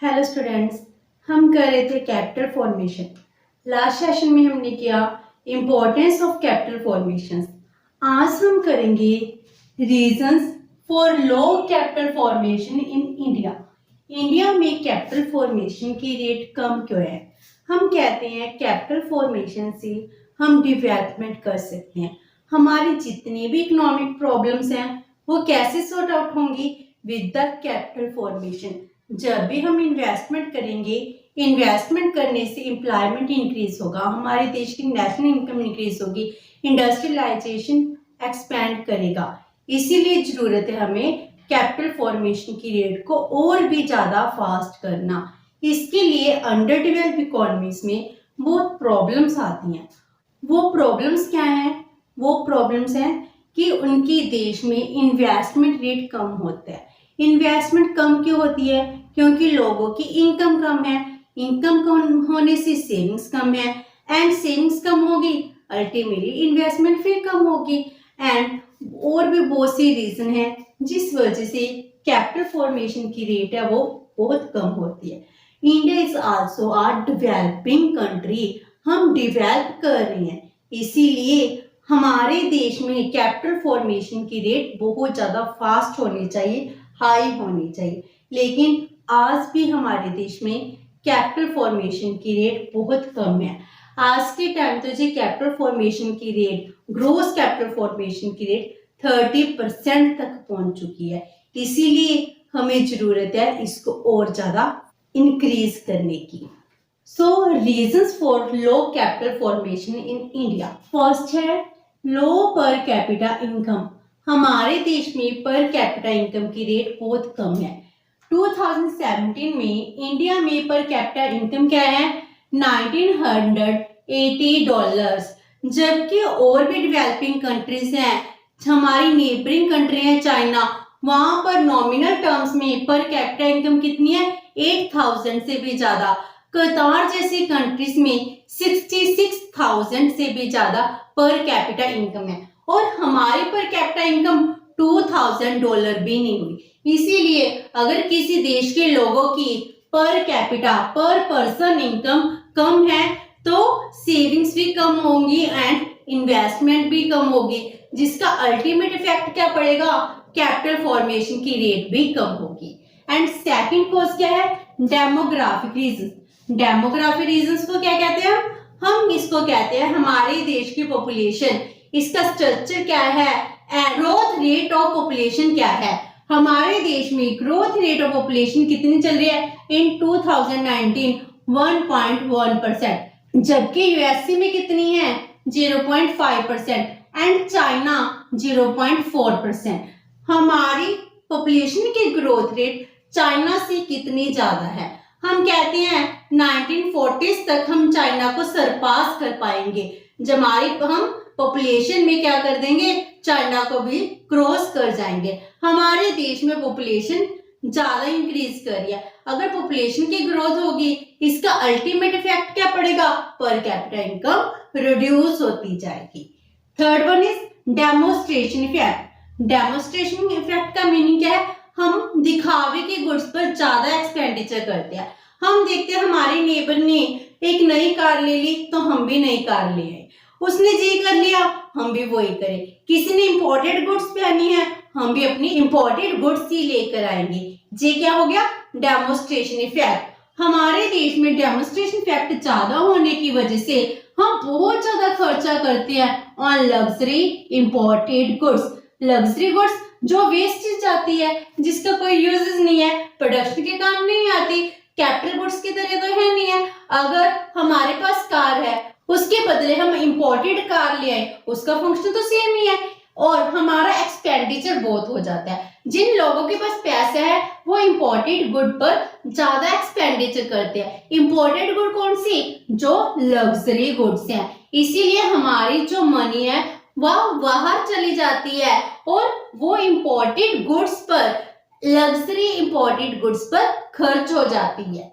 Hello students, हम कर रहे थे कैपिटल फॉर्मेशन। लास्ट सेशन में हमने किया इम्पोर्टेंस ऑफ कैपिटल फॉर्मेशन। आज हम करेंगे reasons for low capital formation in India. India में कैपिटल फॉर्मेशन की रेट कम क्यों है? हम कहते हैं कैपिटल फॉर्मेशन से हम डेवलपमेंट कर सकते हैं। हमारी जितनी भी इकोनॉमिक प्रॉब्लम्स हैं वो कैसे सॉर्ट आउट होंगी? With the capital formation. जब भी हम इन्वेस्टमेंट करेंगे, इन्वेस्टमेंट करने से एम्प्लॉयमेंट इंक्रीज होगा, हमारे देश की नेशनल इनकम इंक्रीज होगी, इंडस्ट्रियलाइजेशन एक्सपैंड करेगा। इसीलिए जरूरत है हमें कैपिटल फॉर्मेशन की रेट को और भी ज्यादा फास्ट करना। इसके लिए अंडर डेवलप्ड इकोनॉमीज में बहुत प्रॉब्लम्स आती हैं। वो प्रॉब्लम्स क्या हैं? वो प्रॉब्लम्स हैं कि उनकी देश में इन्वेस्टमेंट रेट कम होता है। इन्वेस्टमेंट कम क्यों होती है? क्योंकि लोगों की इनकम कम है। इनकम कम होने से सेविंग्स कम है, एंड सेविंग्स कम होगी, अल्टीमेटली इन्वेस्टमेंट फिर कम होगी। एंड और भी बहुत सी रीजन है जिस वजह से कैपिटल फॉर्मेशन की रेट है वो बहुत कम होती है। India is also a developing country. हम डेवलप कर रहे हैं, इसीलिए हमारे देश में कैपिटल फॉर्मेशन की रेट बहुत ज्यादा फास्ट होनी चाहिए, हाई होनी चाहिए। लेकिन आज भी हमारे देश में कैपिटल फॉर्मेशन की रेट बहुत कम है। आज के टाइम तो जी कैपिटल फॉर्मेशन की रेट, ग्रोस कैपिटल फॉर्मेशन की रेट 30% तक पहुंच चुकी है। इसीलिए हमें जरूरत है इसको और ज्यादा इंक्रीज करने की। So reasons for low capital formation in India. First है लो पर कैपिटा इनकम। हमारे देश में पर कैपिटा इनकम की रेट बहुत कम है। 2017 में इंडिया में पर कैपिटा इनकम क्या है? $1980। जबकि और भी डेवलपिंग कंट्रीज हैं, हमारी नेबरिंग कंट्री है चाइना, वहां पर नॉमिनल टर्म्स में पर कैपिटा इनकम कितनी है? 8000 से भी ज्यादा। कतार जैसी कंट्रीज में 66,000 से भी ज्यादा पर कैपिटा इनकम है, और हमारी पर कैपिटा इनकम $2000 भी नहीं हुई। इसीलिए अगर किसी देश के लोगों की पर कैपिटा, पर पर्सन इनकम कम है तो सेविंग्स भी कम होंगी एंड इन्वेस्टमेंट भी कम होगी, जिसका अल्टीमेट इफेक्ट क्या पड़ेगा? कैपिटल फॉर्मेशन की रेट भी कम होगी। एंड सेकंड कॉज क्या है? Demographic reason. डेमोग्राफिक रीजंस को क्या कहते हैं? हम इसको कहते हैं हमारे देश की पॉपुलेशन, इसका स्ट्रक्चर क्या है, ग्रोथ रेट ऑफ पॉपुलेशन क्या है। हमारे देश में ग्रोथ रेट ऑफ पॉपुलेशन कितनी चल रही है? इन 2019 1.1%, जबकि यूएसए में कितनी है? 0.5% एंड चाइना 0.4%। हमारी पॉपुलेशन की ग्रोथ रेट चाइना से कितनी ज्यादा है? हम कहते हैं 1940s तक हम चाइना को सरपास कर पाएंगे, जब हम पॉपुलेशन में क्या कर देंगे? चाइना को भी क्रॉस कर जाएंगे। हमारे देश में पॉपुलेशन ज्यादा इंक्रीज कर रही है। अगर पॉपुलेशन की ग्रोथ होगी, इसका अल्टीमेट इफेक्ट क्या पड़ेगा? पर कैपिटा इनकम रिड्यूस होती जाएगी। Third one is demonstration effect. Demonstration effect का मीनिंग क्या है? हम दिखावे के गुड्स पर ज्यादा एक्सपेंडिचर करते हैं। हम देखते हैं हमारे नेबर ने एक नई कार ले ली तो हम भी नई कार ले आए, उसने जी कर लिया हम भी वही करें। किसी ने इंपोर्टेड गुड्स पहनी है, हम भी अपनी इंपोर्टेड गुड्स ही लेकर आएंगे। ये क्या हो गया? Demonstration effect. हमारे देश में डेमोस्ट्रेशन इफेक्ट ज्यादा होने की वजह से हम बहुत ज्यादा खर्चा करते हैं on luxury imported goods. Luxury goods जो वेस्ट जाती है, जिसका कोई यूजेस नहीं है, प्रोडक्शन के काम नहीं आती, कैपिटल गुड्स की तरह तो है नहीं है। अगर हमारे पास कार है, उसके बदले हम इंपोर्टेड कार ले आए, उसका फंक्शन तो सेम ही है और हमारा एक्सपेंडिचर बहुत हो जाता है। जिन लोगों के पास पैसा है वो इंपोर्टेड गुड पर ज्यादा एक्सपेंडिचर करते हैं। इंपोर्टेड गुड कौन सी? जो लग्जरी गुड्स हैं। इसीलिए हमारी जो मनी है वह बाहर चली जाती है और वो इंपोर्टेड गुड्स पर, लग्जरी इंपोर्टेड गुड्स पर खर्च हो जाती है।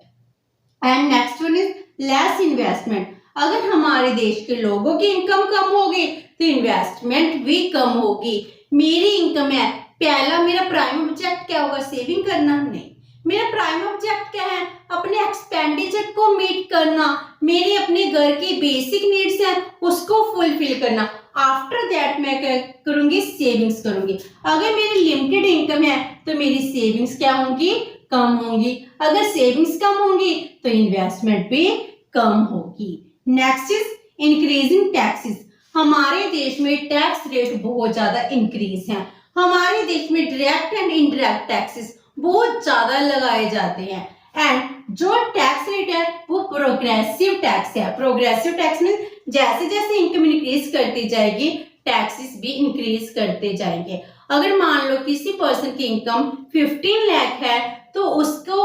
And next one is less investment. अगर हमारे देश के लोगों की इनकम कम होगी तो इन्वेस्टमेंट भी कम होगी। मेरी इनकम है, पहला मेरा प्राइम ऑब्जेक्ट क्या होगा? सेविंग करना? नहीं, मेरा प्राइम ऑब्जेक्ट क्या है? अपने एक्सपेंडिचर को मीट करना, मेरे अपने घर की बेसिक नीड्स हैं उसको फुलफिल करना। आफ्टर दैट मैं क्या करूंगी? सेविंग्स करूंगी। अगर मेरी लिमिटेड इनकम है तो मेरी सेविंग्स क्या होंगी? कम होंगी। अगर सेविंग्स कम होंगी तो इन्वेस्टमेंट भी कम होगी। Next is increasing taxes. हमारे देश में टैक्स रेट बहुत ज्यादा इंक्रीज है। हमारे देश में डायरेक्ट एंड इनडायरेक्ट टैक्सेस बहुत ज्यादा लगाए जाते हैं। एंड जो टैक्स रेट है वो प्रोग्रेसिव टैक्स है। प्रोग्रेसिव टैक्स में जैसे जैसे इनकम इंक्रीज करती जाएगी टैक्सेस भी इंक्रीज करते जाएंगे। अगर मान लो किसी पर्सन की इनकम 15 लाख है तो उसको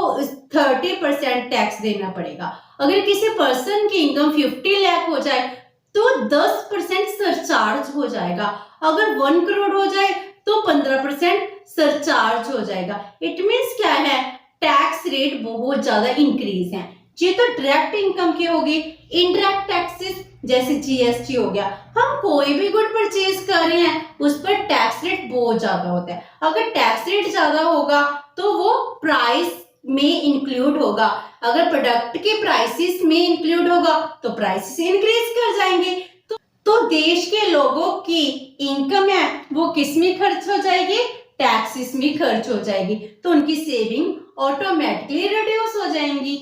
30% टैक्स देना पड़ेगा। अगर किसी पर्सन की इनकम 50 लाख हो जाए तो 10% सरचार्ज हो जाएगा। अगर 1 करोड़ हो जाए तो 15% सरचार्ज हो जाएगा। इट मीन्स क्या है? टैक्स रेट बहुत ज्यादा इंक्रीज है। ये तो डायरेक्ट इनकम की होगी। इनडायरेक्ट टैक्सेस जैसे जीएसटी हो गया, हम कोई भी गुड परचेज कर रहे हैं उस पर टैक्स रेट बहुत ज्यादा होता है। अगर टैक्स रेट ज्यादा होगा तो वो प्राइस में इंक्लूड होगा। अगर प्रोडक्ट के प्राइसेस में इंक्लूड होगा तो प्राइसेस इंक्रीज कर जाएंगे। तो देश के लोगों की इनकम है वो किस में खर्च हो जाएगी? टैक्सेस में खर्च हो जाएगी। तो उनकी सेविंग ऑटोमेटिकली रिड्यूस हो जाएंगी।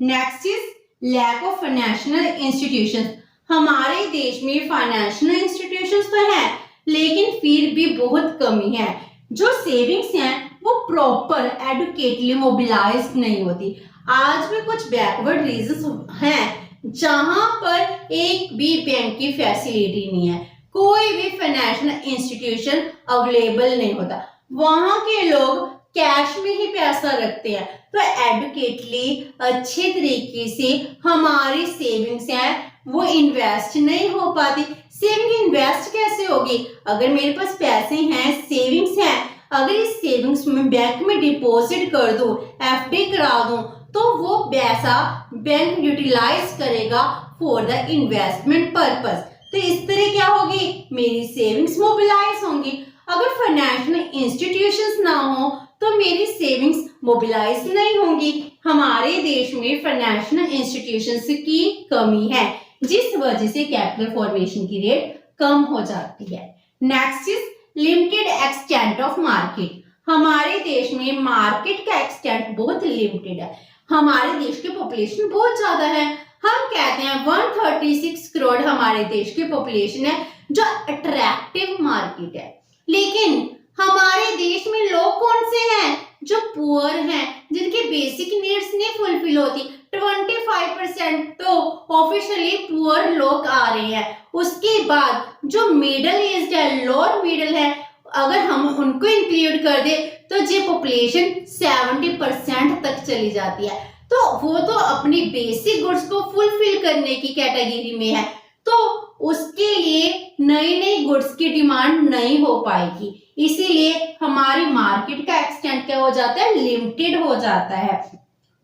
Next is lack of financial institutions. हमारे देश में फाइनेंशियल इंस्टीट्यूशंस तो हैं लेकिन फिर भी बहुत कमी है। जो सेविंग्स हैं वो प्रॉपर एडुकेटली मोबिलाइज नहीं होती। आज भी कुछ बैकवर्ड रीजंस हैं जहां पर एक भी बैंक की फैसिलिटी नहीं है, कोई भी फाइनेंशियल इंस्टीट्यूशन अवेलेबल नहीं होता, वहां के लोग कैश में ही पैसा रखते हैं। तो एडुकेटली अच्छे तरीके से हमारी सेविंग्स हैं वो इन्वेस्ट नहीं हो पाती। सेविंग इन्वेस्ट कैसे होगी? अगर मेरे पास पैसे हैं, सेविंग्स हैं, अगर इस सेविंग्स में बैंक में डिपॉजिट कर दूं, एफडी करा दूं तो वो पैसा बैंक यूटिलाइज करेगा फॉर द इन्वेस्टमेंट पर्पस। तो इस तरह क्या होगी? मेरी सेविंग्स मोबिलाइज होंगी। अगर फाइनेंशियल इंस्टीट्यूशंस ना हो तो मेरी सेविंग्स मोबिलाइज नहीं होंगी। हमारे देश में फाइनेंशियल इंस्टीट्यूशंस की कमी है जिस वजह से कैपिटल फॉर्मेशन की रेट कम हो जाती है। Next is limited extent of market. हमारे देश में मार्केट का एक्सटेंट बहुत लिमिटेड है। हमारे देश की पॉपुलेशन बहुत ज्यादा है। हम कहते हैं 136 करोड़ हमारे देश की पॉपुलेशन है जो अट्रैक्टिव मार्केट है। लेकिन हमारे देश में लोग कौन से हैं? जो पुअर हैं, जिनकी बेसिक नीड्स नहीं फुलफिल होती। 25% तो ऑफिशियली पुअर लोग आ रहे हैं। उसके बाद जो मिडिल एज है, लोअर मिडिल है, अगर हम उनको इंक्लूड कर दे तो ये पॉपुलेशन 70% तक चली जाती है। तो वो तो अपनी बेसिक गुड्स को फुलफिल करने की कैटेगरी में है, तो उसके लिए नई नई गुड्स की डिमांड नहीं हो पाएगी। इसीलिए हमारी मार्केट का एक्सटेंट क्या हो जाता है? लिमिटेड हो जाता है।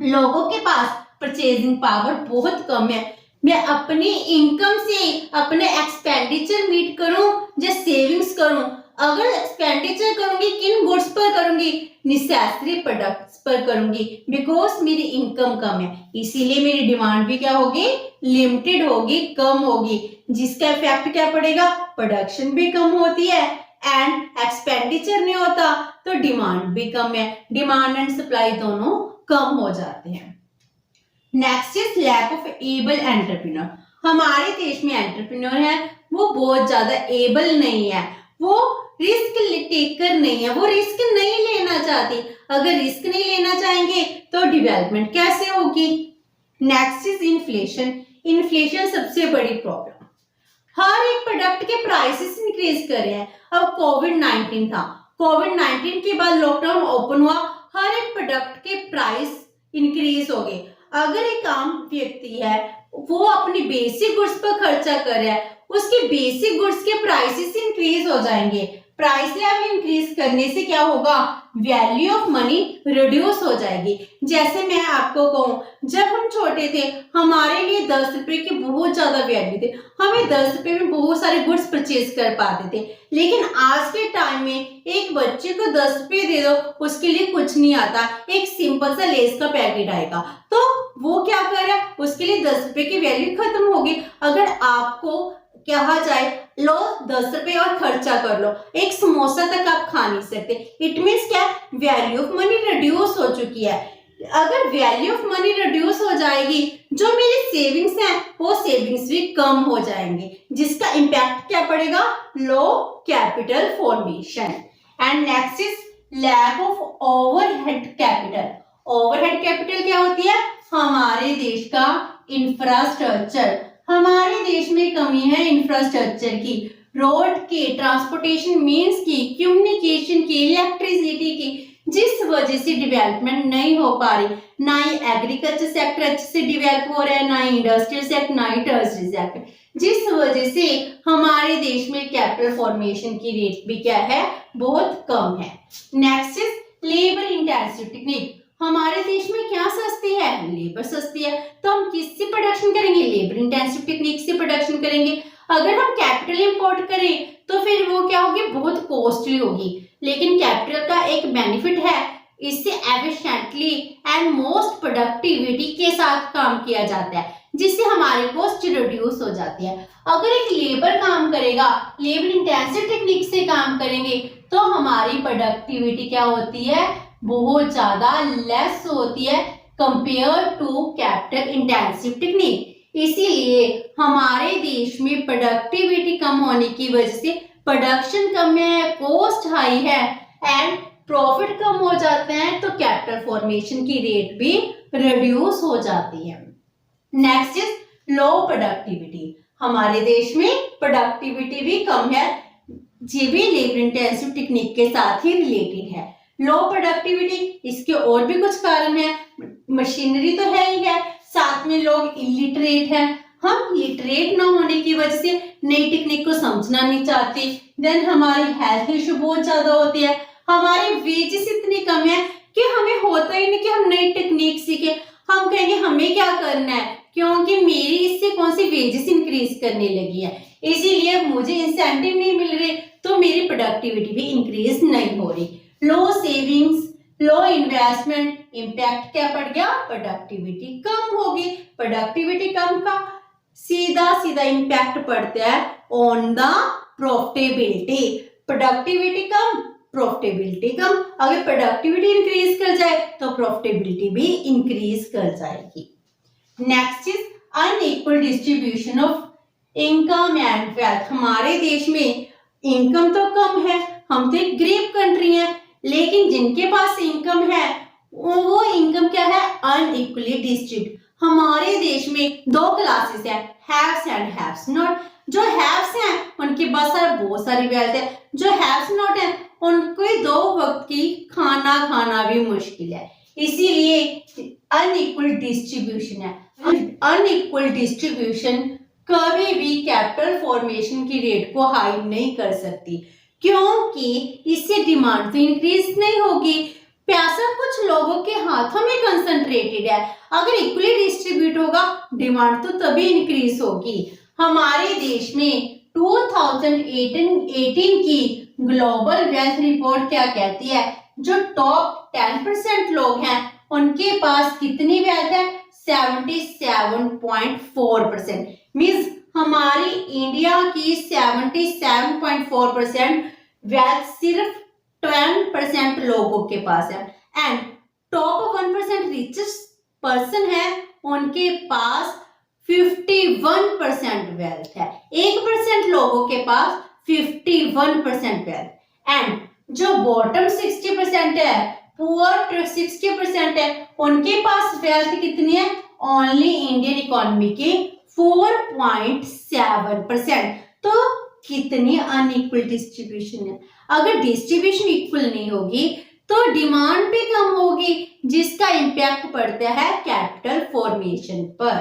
लोगों के पास परचेजिंग पावर बहुत कम है। मैं अपनी इनकम से अपने एक्सपेंडिचर मीट करूं या सेविंग्स करूं? अगर एक्सपेंडिचर करूंगी किन गुड्स पर करूंगी? नेसेसरी प्रोडक्ट्स पर करूंगी बिकॉज मेरी इनकम कम है। इसीलिए मेरी डिमांड भी क्या होगी? लिमिटेड होगी, कम होगी, जिसका इफेक्ट क्या पड़ेगा? प्रोडक्शन भी कम होती है एंड एक्सपेंडिचर नहीं होता तो डिमांड भी कम है। डिमांड एंड सप्लाई दोनों कम हो जाते हैं। Next is lack of able entrepreneur. हमारे देश में एंटरप्रेन्योर है वो बहुत ज्यादा एबल नहीं है, वो रिस्क टेकर नहीं है, वो रिस्क नहीं लेना चाहती। अगर रिस्क नहीं लेना चाहेंगे तो डेवलपमेंट कैसे होगी? Next is inflation. इन्फ्लेशन सबसे बड़ी प्रॉब्लम। हर एक प्रोडक्ट के प्राइसेस इंक्रीज कर रहे हैं। अब कोविड-19 था, कोविड-19 के बाद लॉकडाउन ओपन हुआ, हर एक प्रोडक्ट के प्राइस इंक्रीज हो गए। अगर एक आम व्यक्ति है वो अपनी बेसिक गुड्स पर खर्चा कर रहा है, उसकी बेसिक गुड्स के प्राइसेस इंक्रीज हो जाएंगे, प्राइस लेवल इंक्रीज करने से क्या होगा, वैल्यू ऑफ मनी रिड्यूस हो जाएगी। जैसे मैं आपको कहूं, जब हम छोटे थे हमारे लिए 10 रुपए की बहुत ज्यादा वैल्यू थे, हमें 10 रुपए में बहुत सारे गुड्स परचेज कर पाते थे। लेकिन आज के टाइम में एक बच्चे को 10 रुपए दे दो, उसके लिए कुछ नहीं आता, एक सिंपल सा लेस का पैकेट आएगा, तो वो क्या कर रहा है, उसके लिए 10 रुपए की वैल्यू खत्म होगी। अगर आपको कहा जाए लो 10 रुपए और खर्चा कर लो, एक समोसा तक आप खा नहीं सकते, इट मीन्स क्या, वैल्यू ऑफ मनी रिड्यूस हो चुकी है। अगर वैल्यू ऑफ मनी रिड्यूस हो जाएगी, जो मेरी सेविंग्स हैं वो सेविंग्स भी कम हो जाएंगे, जिसका इम्पैक्ट क्या पड़ेगा, low capital formation. And next is lack of overhead capital. Overhead capital क्या होती है, हमारे देश का इंफ्रास्ट्रक्चर। हमारे देश में कमी है इंफ्रास्ट्रक्चर की, रोड की, ट्रांसपोर्टेशन मीन्स की, कम्युनिकेशन की, इलेक्ट्रिसिटी की, जिस वजह से डेवलपमेंट नहीं हो पा रही। ना ही एग्रीकल्चर सेक्टर अच्छे से डेवलप हो रहा है, ना ही इंडस्ट्रियल सेक्टर, ना ही टर्शरी सेक्टर, जिस वजह से हमारे देश में कैपिटल फॉर्मेशन की रेट भी क्या है, बहुत कम है। Next is labour intensive technique. हमारे देश में क्या सस्ती है, लेबर सस्ती है, तो हम किससे प्रोडक्शन करेंगे, लेबर इंटेंसिव टेक्निक से प्रोडक्शन करेंगे। अगर हम कैपिटल इंपोर्ट करें तो फिर वो क्या होगी, बहुत कॉस्टली होगी। लेकिन कैपिटल का एक बेनिफिट है, इससे एफिशिएंटली एंड मोस्ट प्रोडक्टिविटी के साथ काम किया जाता है, जिससे हमारी कॉस्ट रिड्यूस हो जाती है। अगर एक लेबर काम करेगा, लेबर इंटेंसिव टेक्निक से काम करेंगे, तो हमारी प्रोडक्टिविटी क्या होती है, बहुत ज्यादा लेस होती है compare to capital intensive technique. इसीलिए हमारे देश में प्रोडक्टिविटी कम होने की वजह से प्रोडक्शन कम है, कॉस्ट हाई है एंड प्रॉफिट कम हो जाते हैं, तो कैपिटल फॉर्मेशन की रेट भी रिड्यूस हो जाती है। Next is low productivity. हमारे देश में प्रोडक्टिविटी भी कम है, ये भी लेबर इंटेंसिव टेक्निक के साथ ही रिलेटेड है। लो प्रोडक्टिविटी, इसके और भी कुछ कारण है, मशीनरी तो है ही है, साथ में लोग इलिटरेट हैं, हम लिटरेट ना होने की वजह से नई टेक्निक को समझना नहीं चाहते, देन हमारी हेल्थ इशू बहुत ज्यादा होती है, हमारी वेजेस इतनी कम है कि हमें होता ही नहीं कि हम नई टेक्निक सीखे। हम कहेंगे हमें क्या करना है, क्योंकि मेरी इससे कौन सी वेजेस इंक्रीज करने लगी है, इसीलिए मुझे इंसेंटिव नहीं मिल रहे, तो मेरी प्रोडक्टिविटी भी इंक्रीज नहीं हो रही। लो सेविंग्स, लो इन्वेस्टमेंट, इम्पैक्ट क्या पड़ गया, प्रोडक्टिविटी कम होगी। प्रोडक्टिविटी कम का सीधा सीधा इम्पैक्ट पड़ता है ऑन द प्रॉफिटेबिलिटी। प्रोडक्टिविटी कम, प्रॉफिटेबिलिटी कम, अगर प्रोडक्टिविटी इंक्रीज कर जाए तो प्रॉफिटेबिलिटी भी इंक्रीज कर जाएगी। Next is unequal distribution of income and wealth. हमारे देश में इनकम तो कम है, हम तो एक गरीब कंट्री है, लेकिन जिनके पास इनकम है वो इनकम क्या है, अनइक्वली डिस्ट्रीब्यूट। हमारे देश में दो क्लासेस है, हैव्स एंड हैव्स नॉट। जो हैव्स हैं उनके पास बहुत सारी वेल्थ है, जो हैव्स नॉट है उनको दो वक्त की खाना खाना भी मुश्किल है, इसीलिए अनइक्वल डिस्ट्रीब्यूशन है। अनइक्वल डिस्ट्रीब्यूशन कभी भी कैपिटल फॉर्मेशन की रेट को हाई नहीं कर सकती, क्योंकि इससे डिमांड तो इंक्रीज नहीं होगी, पैसा कुछ लोगों के हाथों में कंसंट्रेटेड है। अगर इक्वली डिस्ट्रीब्यूट होगा डिमांड तो तभी इंक्रीज होगी। हमारे देश में 2018 की ग्लोबल वेल्थ रिपोर्ट क्या कहती है, जो टॉप 10% लोग हैं उनके पास कितनी वेल्थ है, 77.4%। मींस हमारी इंडिया की 77.4% वेल्थ सिर्फ 10% लोगों के पास है, एंड टॉप 1% रिचेस्ट पर्सन है उनके पास 51% वेल्थ है। 1% लोगों के पास 51% वेल्थ, एंड जो बॉटम 60% है, पुअर 60% है, उनके पास वेल्थ कितनी है, ओनली इंडियन इकोनॉमी के 4.7%। तो कितनी अनइक्वल डिस्ट्रीब्यूशन है। अगर डिस्ट्रीब्यूशन इक्वल नहीं होगी तो डिमांड भी कम होगी, जिसका इम्पैक्ट पड़ता है कैपिटल फॉर्मेशन पर।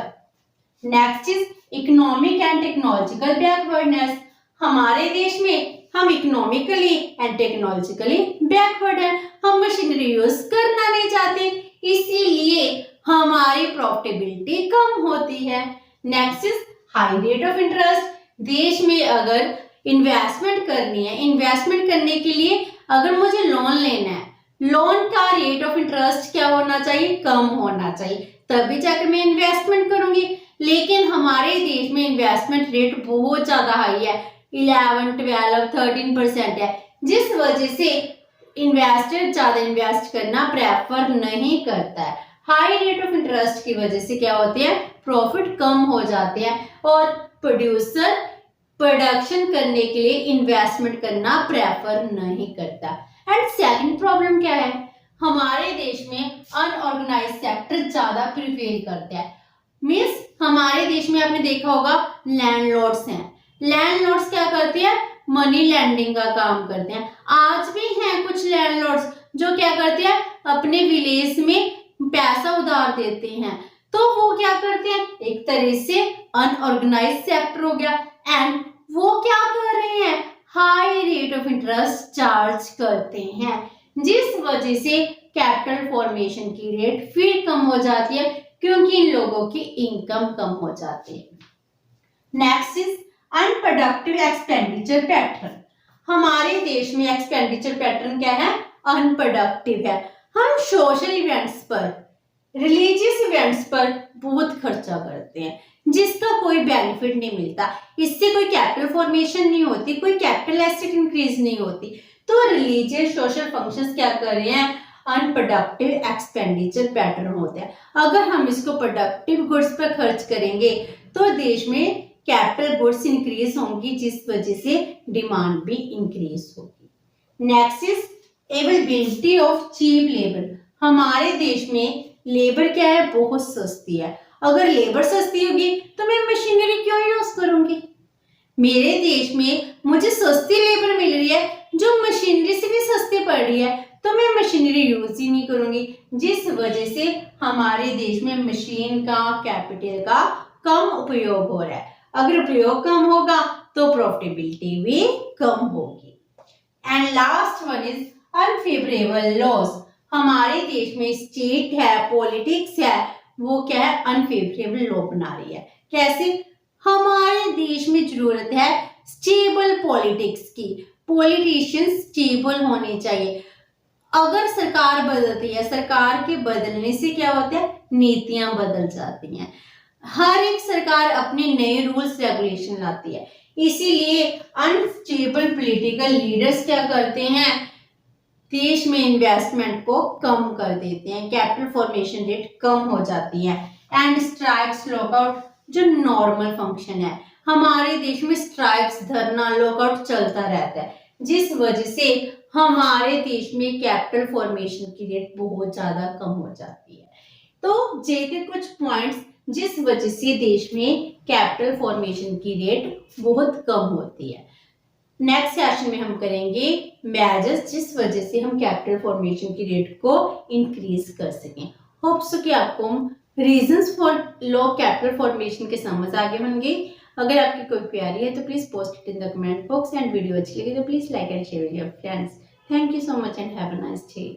Next is economic and technological backwardness. हमारे देश में हम इकोनॉमिकली एंड टेक्नोलॉजिकली बैकवर्ड है, हम मशीनरी यूज करना नहीं चाहते, इसीलिए हमारी प्रॉफिटेबिलिटी कम होती है। Next is high rate of interest. देश में अगर इन्वेस्टमेंट करनी है, इन्वेस्टमेंट करने के लिए अगर मुझे लोन लेना है, लोन का रेट ऑफ इंटरेस्ट क्या होना चाहिए, कम होना चाहिए, तभी जाकर मैं इन्वेस्टमेंट करूंगी। लेकिन हमारे देश में इन्वेस्टमेंट रेट बहुत ज्यादा हाई है, 11, 12, 13% है, जिस वजह से इन्वेस्टर ज्यादा इन्वेस्ट करना प्रेफर नहीं करता है। हाई रेट ऑफ इंटरेस्ट की वजह से क्या होती है, प्रॉफिट कम हो जाते हैं और प्रोड्यूसर प्रोडक्शन करने के लिए इन्वेस्टमेंट करना प्रेफर नहीं करता। एंड सेकंड प्रॉब्लम क्या है, हमारे देश में अनऑर्गेनाइज सेक्टर ज्यादा प्रिवेल करता है। मीन्स हमारे देश में आपने देखा होगा लैंडलॉर्ड्स हैं, लैंडलॉर्ड्स क्या करते हैं, मनी लैंडिंग का काम करते हैं। आज भी हैं कुछ लैंडलॉर्ड्स जो क्या करते हैं, अपने विलेज में पैसा उधार देते हैं, तो वो क्या करते हैं, एक तरह से अनऑर्गेनाइज सेक्टर हो गया। एंड वो क्या कर रहे हैं, high rate of interest charge करते हैं, जिस वजह से कैपिटल फॉर्मेशन की रेट फिर कम हो जाती है, क्योंकि इन लोगों की इनकम कम हो जाती है। Next is unproductive expenditure pattern. हमारे देश में एक्सपेंडिचर पैटर्न क्या है, अनप्रोडक्टिव है। हम सोशल इवेंट्स पर, रिलीजियस इवेंट्स पर बहुत खर्चा करते हैं, जिसका कोई बेनिफिट नहीं मिलता, इससे कोई कैपिटल फॉर्मेशन नहीं होती, कोई कैपिटल एसेट इंक्रीज नहीं होती। तो रिलीजियस सोशल फंक्शंस क्या कर रहे हैं, अनप्रोडक्टिव एक्सपेंडिचर पैटर्न होते हैं। अगर हम इसको प्रोडक्टिव गुड्स पर खर्च करेंगे तो देश में कैपिटल गुड्स इंक्रीज होंगी, जिस वजह से डिमांड भी इंक्रीज होगी। Next is availability of cheap labour. हमारे देश में लेबर क्या है, बहुत सस्ती है। अगर लेबर सस्ती होगी तो मैं मशीनरी क्यों यूज करूंगी। मेरे देश में मुझे सस्ती लेबर मिल रही है जो मशीनरी से भी सस्ती पड़ रही है, तो मैं मशीनरी यूज ही नहीं करूंगी, जिस वजह से हमारे देश में मशीन का, कैपिटल का कम उपयोग हो रहा है। अगर उपयोग कम होगा तो प्रॉफिटेबिलिटी भी कम होगी। And last one is unfavourable laws. हमारे देश में स्टेट है, पॉलिटिक्स है, वो क्या है, अनफेवरेबल लॉ बना रही है। कैसे, हमारे देश में जरूरत है स्टेबल पॉलिटिक्स की, पॉलिटिशियंस स्टेबल होने चाहिए। अगर सरकार बदलती है, सरकार के बदलने से क्या होता है, नीतियां बदल जाती हैं। हर एक सरकार अपने नए रूल्स रेगुलेशन लाती है, इसीलिए अनस्टेबल पॉलिटिकल लीडर्स क्या करते हैं, देश में इन्वेस्टमेंट को कम कर देते हैं, कैपिटल फॉर्मेशन रेट कम हो जाती है। एंड स्ट्राइक्स, लॉकआउट जो नॉर्मल फंक्शन है, हमारे देश में स्ट्राइक्स, धरना, लॉकआउट चलता रहता है, जिस वजह से हमारे देश में कैपिटल फॉर्मेशन की रेट बहुत ज्यादा कम हो जाती है। तो ये थे कुछ पॉइंट्स जिस वजह से देश में कैपिटल फॉर्मेशन की रेट बहुत कम होती है। नेक्स्ट सेशन में हम करेंगे मेजर्स जिस वजह से हम कैपिटल फॉर्मेशन की रेट को इंक्रीज कर सकें। होप सो कि आपको reasons for low capital formation के समझ आगे बन गई। अगर आपकी कोई क्वेरी है तो please post it in the comment box, and video अच्छी लगी तो please like and share with your friends. Thank you so much and have a nice day.